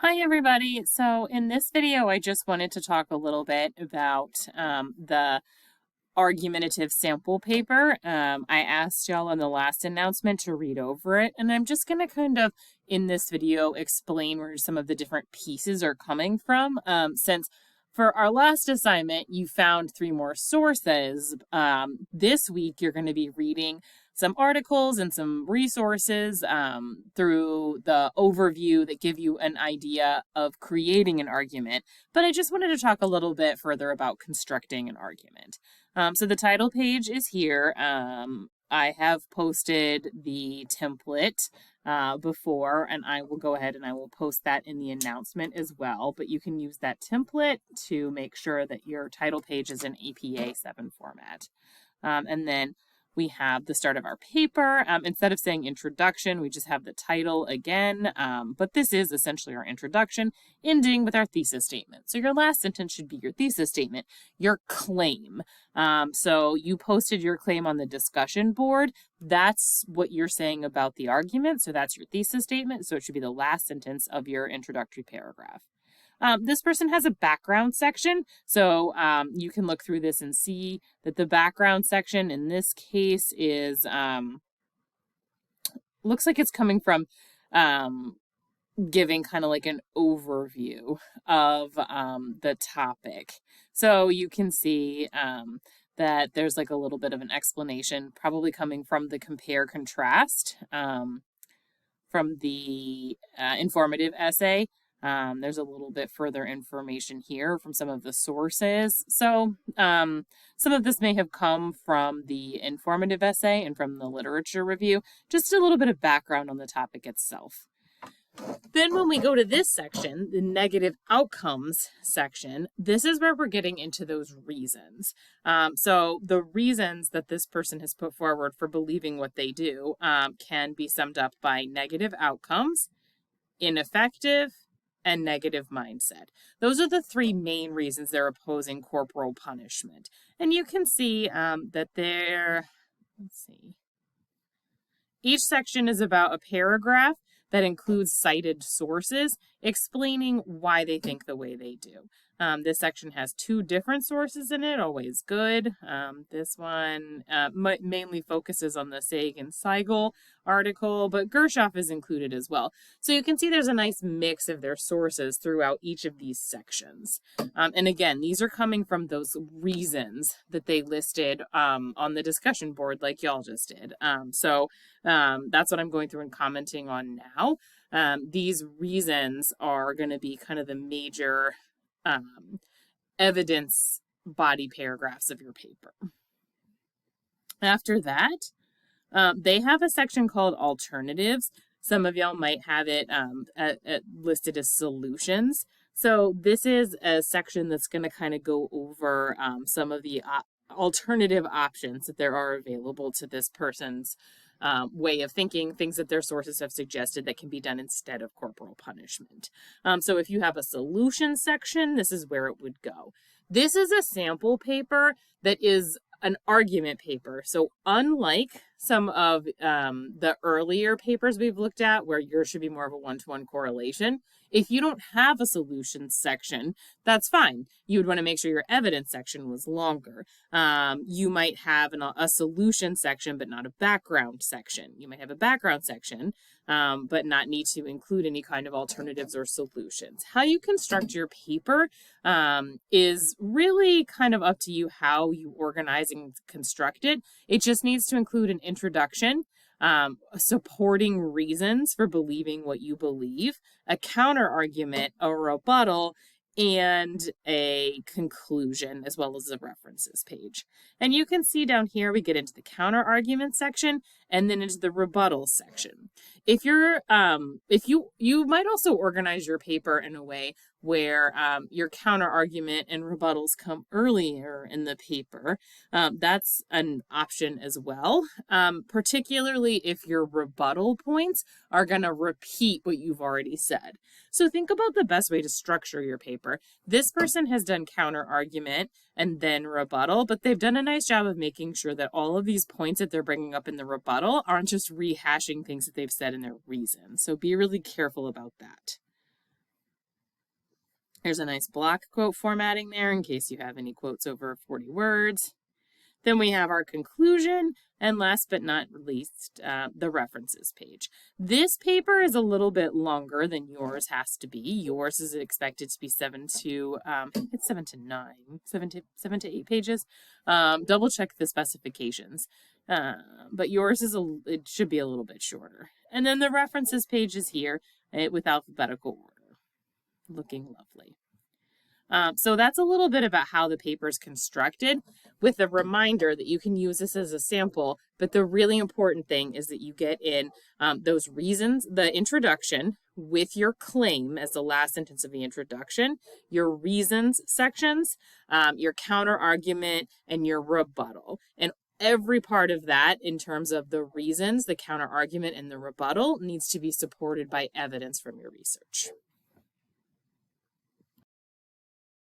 Hi everybody. So in this video, I just wanted to talk a little bit about the argumentative sample paper. I asked y'all on the last announcement to read over it, and I'm just going to kind of, in this video, explain where some of the different pieces are coming from, since for our last assignment, you found three more sources. This week, you're going to be reading some articles and some resources through the overview that give you an idea of creating an argument. But I just wanted to talk a little bit further about constructing an argument. So the title page is here. I have posted the template before, and I will go ahead and I will post that in the announcement as well. But you can use that template to make sure that your title page is in APA 7 format. And then we have the start of our paper. Instead of saying introduction, we just have the title again. But this is essentially our introduction, ending with our thesis statement. So your last sentence should be your thesis statement, your claim. So you posted your claim on the discussion board. That's what you're saying about the argument. So that's your thesis statement. So it should be the last sentence of your introductory paragraph. This person has a background section, so you can look through this and see that the background section in this case is, looks like it's coming from giving kind of like an overview of the topic. So you can see that there's like a little bit of an explanation, probably coming from the compare contrast from the informative essay. There's a little bit further information here from some of the sources. So some of this may have come from the informative essay and from the literature review, just a little bit of background on the topic itself. Then when we go to this section, the negative outcomes section, this is where we're getting into those reasons. So the reasons that this person has put forward for believing what they do can be summed up by negative outcomes, ineffective, and negative mindset. Those are the three main reasons they're opposing corporal punishment. And you can see that each section is about a paragraph that includes cited sources explaining why they think the way they do. This section has two different sources in it, always good. This one mainly focuses on the Sagan-Seigel article, but Gershoff is included as well. So you can see there's a nice mix of their sources throughout each of these sections. And again, these are coming from those reasons that they listed on the discussion board like y'all just did. So that's what I'm going through and commenting on now. These reasons are going to be kind of the major evidence body paragraphs of your paper. After that, they have a section called alternatives. Some of y'all might have it listed as solutions. So this is a section that's going to kind of go over some of the alternative options that there are available to this person's way of thinking, things that their sources have suggested that can be done instead of corporal punishment. So if you have a solution section, this is where it would go. This is a sample paper that is an argument paper. So unlike some of the earlier papers we've looked at where yours should be more of a one-to-one correlation, if you don't have a solutions section, that's fine. You would want to make sure your evidence section was longer. You might have a solution section, but not a background section. You might have a background section, but not need to include any kind of alternatives or solutions. How you construct your paper is really kind of up to you how you organize and construct it. It just needs to include an introduction, supporting reasons for believing what you believe, a counter argument, a rebuttal, and a conclusion, as well as a references page. And you can see down here, we get into the counter argument section and then into the rebuttal section. If you might also organize your paper in a way where your counter argument and rebuttals come earlier in the paper. That's an option as well, particularly if your rebuttal points are going to repeat what you've already said. So think about the best way to structure your paper. This person has done counter argument and then rebuttal, but they've done a nice job of making sure that all of these points that they're bringing up in the rebuttal aren't just rehashing things that they've said in their reason. So be really careful about that. There's a nice block quote formatting there in case you have any quotes over 40 words. Then we have our conclusion, and last but not least, the references page. This paper is a little bit longer than yours has to be. Yours is expected to be 7 to 8 pages. Double check the specifications, but yours it should be a little bit shorter. And then the references page is here with alphabetical order, looking lovely. So that's a little bit about how the paper is constructed, with a reminder that you can use this as a sample, but the really important thing is that you get in those reasons, the introduction with your claim as the last sentence of the introduction, your reasons sections, your counter argument, and your rebuttal. And every part of that in terms of the reasons, the counter argument, and the rebuttal needs to be supported by evidence from your research.